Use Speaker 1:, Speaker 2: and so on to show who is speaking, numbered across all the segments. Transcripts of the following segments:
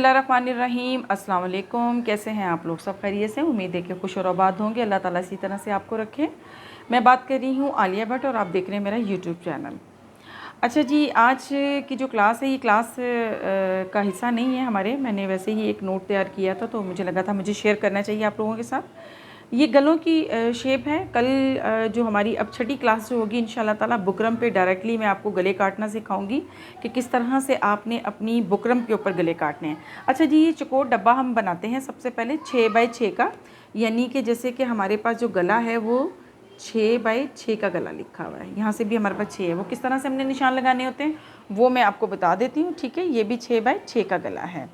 Speaker 1: बिस्मिल्लाहिर्रहमानिर्रहीम। अस्सलाम वालेकुम। कैसे हैं आप लोग? सब खैरियत से? उम्मीद है कि खुश और आबाद होंगे। अल्लाह ताला इसी तरह से आपको रखे। मैं बात कर रही हूँ आलिया भट्ट और आप देख रहे हैं मेरा यूट्यूब चैनल। अच्छा जी, आज की जो क्लास है ये क्लास का हिस्सा नहीं है हमारे। मैंने वैसे ही एक नोट तैयार किया था तो मुझे लगा था मुझे शेयर करना चाहिए आप लोगों के साथ। ये गलों की शेप है। कल जो हमारी अब छठी क्लास जो होगी इंशाल्लाह ताला बुकरम पे डायरेक्टली मैं आपको गले काटना सिखाऊंगी कि किस तरह से आपने अपनी बुकरम के ऊपर गले काटने हैं। अच्छा जी, ये चकोर डब्बा हम बनाते हैं सबसे पहले 6 बाई 6 का, यानी कि जैसे कि हमारे पास जो गला है वो 6 बाई 6 का गला लिखा हुआ है। यहाँ से भी हमारे पास 6 है। वो किस तरह से हमने निशान लगाने होते हैं वो मैं आपको बता देती हूँ, ठीक है। ये भी 6 बाई 6 का गला है,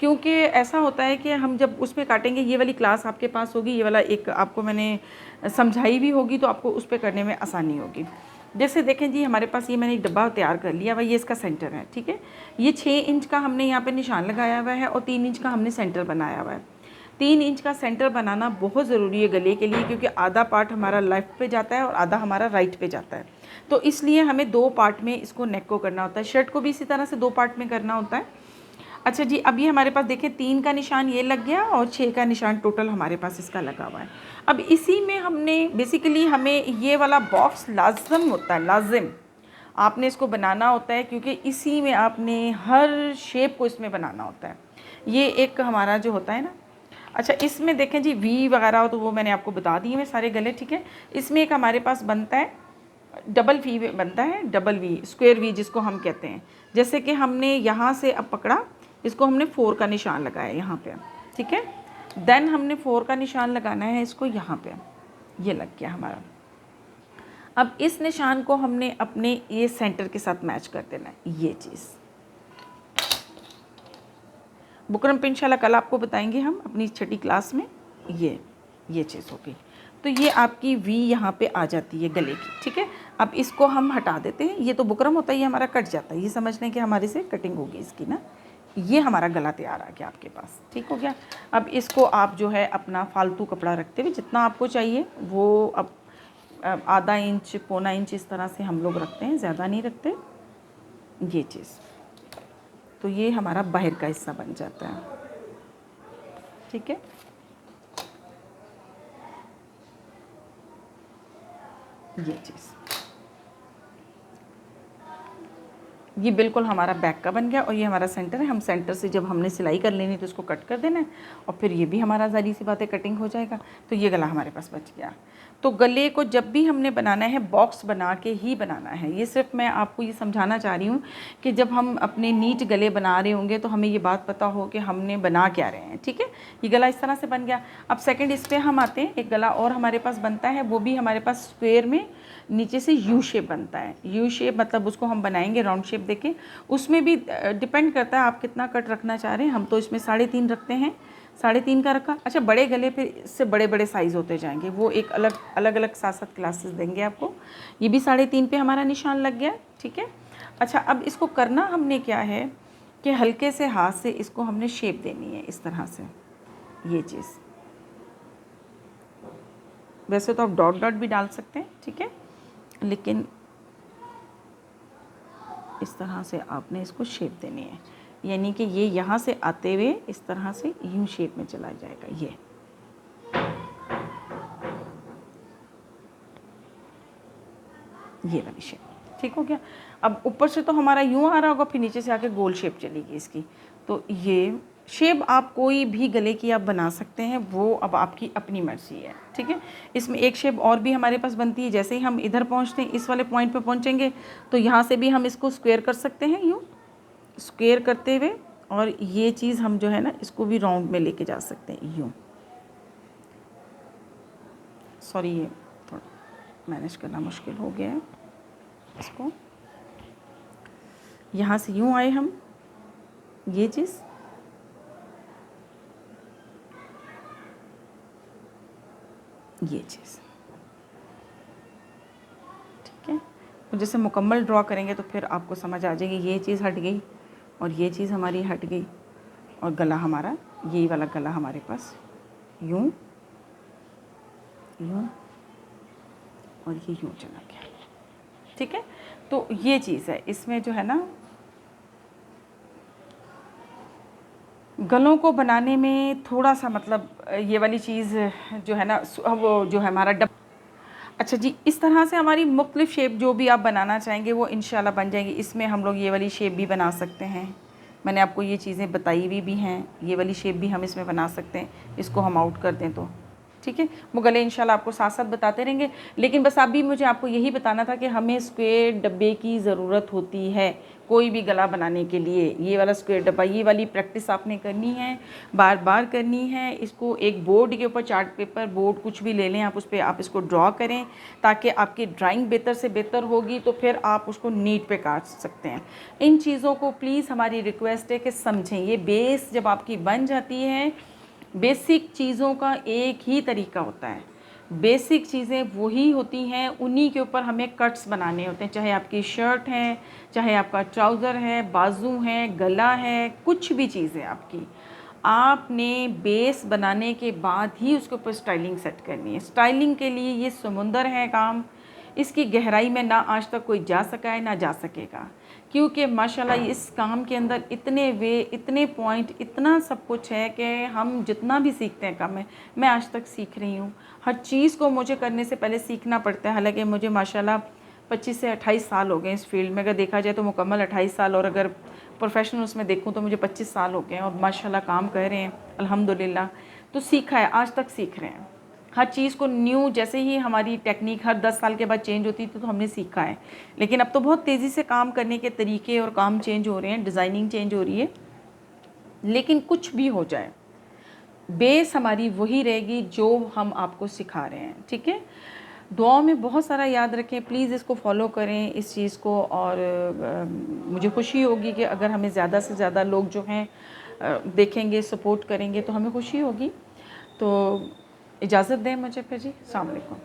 Speaker 1: क्योंकि ऐसा होता है कि हम जब उसमें काटेंगे, ये वाली क्लास आपके पास होगी, ये वाला एक आपको मैंने समझाई भी होगी तो आपको उस पर करने में आसानी होगी। जैसे देखें जी, हमारे पास ये मैंने एक डब्बा तैयार कर लिया हुआ, ये इसका सेंटर है, ठीक है। ये 6 इंच का हमने यहाँ पे निशान लगाया हुआ है और 3 इंच का हमने सेंटर बनाया हुआ है। 3 इंच का सेंटर बनाना बहुत ज़रूरी है गले के लिए, क्योंकि आधा पार्ट हमारा लेफ़्ट पे जाता है और आधा हमारा राइट पे जाता है। तो इसलिए हमें 2 पार्ट में इसको नेक को करना होता है। शर्ट को भी इसी तरह से 2 पार्ट में करना होता है। अच्छा जी, अब ये हमारे पास देखें 3 का निशान ये लग गया और 6 का निशान टोटल हमारे पास इसका लगा हुआ है। अब इसी में हमने बेसिकली हमें ये वाला बॉक्स लाज़िम होता है, लाज़िम आपने इसको बनाना होता है, क्योंकि इसी में आपने हर शेप को इसमें बनाना होता है। ये एक हमारा जो होता है ना। अच्छा, इसमें देखें जी वी वगैरह हो तो वो मैंने आपको बता दिए मैं सारे गले, ठीक है। इसमें एक हमारे पास बनता है डबल वी बनता है, डबल वी, स्क्वायर वी जिसको हम कहते हैं। जैसे कि हमने यहाँ से अब पकड़ा, इसको हमने 4 का निशान लगाया यहाँ पे, ठीक है। देन हमने 4 का निशान लगाना है इसको यहाँ पे, ये लग गया हमारा। अब इस निशान को हमने अपने ये सेंटर के साथ मैच कर देना है। ये चीज़ बुकरम पे इंशाल्लाह कल आपको बताएंगे हम अपनी छठी क्लास में। ये चीज़ होगी तो ये आपकी वी यहाँ पे आ जाती है गले की, ठीक है। अब इसको हम हटा देते हैं। ये तो बुकरम होता है, ये हमारा कट जाता है। ये समझ लें कि हमारे से कटिंग होगी इसकी ना। ये हमारा गला तैयार आ गया आपके पास, ठीक हो गया। अब इसको आप जो है अपना फालतू कपड़ा रखते हुए जितना आपको चाहिए वो अब आधा इंच पौना इंच इस तरह से हम लोग रखते हैं, ज़्यादा नहीं रखते। ये चीज़ तो ये हमारा बाहर का हिस्सा बन जाता है, ठीक है। ये चीज़ ये बिल्कुल हमारा बैक का बन गया और ये हमारा सेंटर है। हम सेंटर से जब हमने सिलाई कर लेनी तो इसको कट कर देना है और फिर ये भी हमारा ज़ाहिर सी बात है कटिंग हो जाएगा। तो ये गला हमारे पास बच गया। तो गले को जब भी हमने बनाना है बॉक्स बना के ही बनाना है। ये सिर्फ मैं आपको ये समझाना चाह रही हूँ कि जब हम अपने नीट गले बना रहे होंगे तो हमें ये बात पता हो कि हमने बना क्या रहे हैं, ठीक है। ये गला इस तरह से बन गया। अब सेकेंड इस पर हम आते हैं। एक गला और हमारे पास बनता है, वो भी हमारे पास स्क्वेयर में नीचे से यू शेप बनता है। यू शेप मतलब उसको हम बनाएंगे राउंड शेप देके। उसमें भी डिपेंड करता है आप कितना कट रखना चाह रहे हैं। हम तो इसमें 3.5 रखते हैं, 3.5 का रखा। अच्छा, बड़े गले पे इससे बड़े बड़े साइज़ होते जाएंगे, वो एक अलग अलग 7 क्लासेस देंगे आपको। ये भी 3.5 पे हमारा निशान लग गया, ठीक है। अच्छा, अब इसको करना हमने क्या है कि हल्के से हाथ से इसको हमने शेप देनी है इस तरह से। ये चीज़ वैसे तो आप डॉट डॉट भी डाल सकते हैं, ठीक है, लेकिन इस तरह से आपने इसको शेप देनी है, यानी कि ये यहाँ से आते हुए इस तरह से यूं शेप में चला जाएगा। ये वाली शेप, ठीक हो गया। अब ऊपर से तो हमारा यूं आ रहा होगा, फिर नीचे से आके गोल शेप चलेगी इसकी। तो ये शेप आप कोई भी गले की आप बना सकते हैं, वो अब आपकी अपनी मर्ज़ी है, ठीक है। इसमें एक शेप और भी हमारे पास बनती है। जैसे ही हम इधर पहुंचते हैं, इस वाले पॉइंट पे पहुंचेंगे तो यहाँ से भी हम इसको स्क्वायर कर सकते हैं, यूँ स्क्वायर करते हुए। और ये चीज़ हम जो है ना इसको भी राउंड में लेके जा सकते हैं, यूँ। सॉरी, ये थोड़ा मैनेज करना मुश्किल हो गया है। इसको यहाँ से यूँ आए हम, ये चीज़ ठीक है। तो जैसे मुकम्मल ड्रॉ करेंगे तो फिर आपको समझ आ जाएगी। ये चीज़ हट गई और ये चीज़ हमारी हट गई और गला हमारा, यही वाला गला हमारे पास यूँ यूँ और ये यूँ चला गया, ठीक है। तो ये चीज़ है इसमें जो है ना, गलों को बनाने में थोड़ा सा मतलब ये वाली चीज़ जो है ना वो जो है हमारा डब। अच्छा जी, इस तरह से हमारी मुख्तलिफ़ शेप जो भी आप बनाना चाहेंगे वो इंशाल्लाह बन जाएंगी। इसमें हम लोग ये वाली शेप भी बना सकते हैं, मैंने आपको ये चीज़ें बताई हुई भी हैं। ये वाली शेप भी हम इसमें बना सकते हैं, इसको हम आउट कर दें तो ठीक है। वो गले इंशाल्लाह आपको साथ साथ बताते रहेंगे, लेकिन बस अभी मुझे आपको यही बताना था कि हमें स्क्वायर डब्बे की ज़रूरत होती है कोई भी गला बनाने के लिए। ये वाला स्क्वायर डब्बा, ये वाली प्रैक्टिस आपने करनी है, बार बार करनी है। इसको एक बोर्ड के ऊपर, चार्ट पेपर, बोर्ड कुछ भी ले लें आप, उस पर आप इसको ड्रॉ करें ताकि आपकी ड्राइंग बेहतर से बेहतर होगी, तो फिर आप उसको नीट पे काट सकते हैं। इन चीज़ों को प्लीज़ हमारी रिक्वेस्ट है कि समझें। ये बेस जब आपकी बन जाती है, बेसिक चीज़ों का एक ही तरीका होता है, बेसिक चीज़ें वही होती हैं, उन्हीं के ऊपर हमें कट्स बनाने होते हैं। चाहे आपकी शर्ट है, चाहे आपका ट्राउज़र है, बाजू है, गला है, कुछ भी चीज़ है आपकी, आपने बेस बनाने के बाद ही उसके ऊपर स्टाइलिंग सेट करनी है। स्टाइलिंग के लिए ये समुंदर है काम, इसकी गहराई में ना आज तक कोई जा सका है ना जा सकेगा, क्योंकि माशाल्लाह इस काम के अंदर इतने वे, इतने पॉइंट, इतना सब कुछ है कि हम जितना भी सीखते हैं कम है। मैं आज तक सीख रही हूँ, हर चीज़ को मुझे करने से पहले सीखना पड़ता है। हालांकि मुझे माशाल्लाह 25 से 28 साल हो गए इस फील्ड में, अगर देखा जाए तो मुकम्मल 28 साल, और अगर प्रोफेशनल उसमें देखूँ तो मुझे 25 साल हो गए हैं और माशाल्लाह काम कर रहे हैं अल्हम्दुलिल्लाह। तो सीखा है, आज तक सीख रहे हैं हर चीज़ को न्यू। जैसे ही हमारी टेक्निक हर 10 साल के बाद चेंज होती थी तो हमने सीखा है, लेकिन अब तो बहुत तेज़ी से काम करने के तरीके और काम चेंज हो रहे हैं, डिज़ाइनिंग चेंज हो रही है। लेकिन कुछ भी हो जाए, बेस हमारी वही रहेगी जो हम आपको सिखा रहे हैं, ठीक है। दुआओं में बहुत सारा याद रखें, प्लीज़ इसको फॉलो करें इस चीज़ को। और मुझे खुशी होगी कि अगर हमें ज़्यादा से ज़्यादा लोग जो हैं देखेंगे, सपोर्ट करेंगे, तो हमें खुशी होगी। तो इजाज़त दें मुझे फिर जी, अस्सलाम वालेकुम।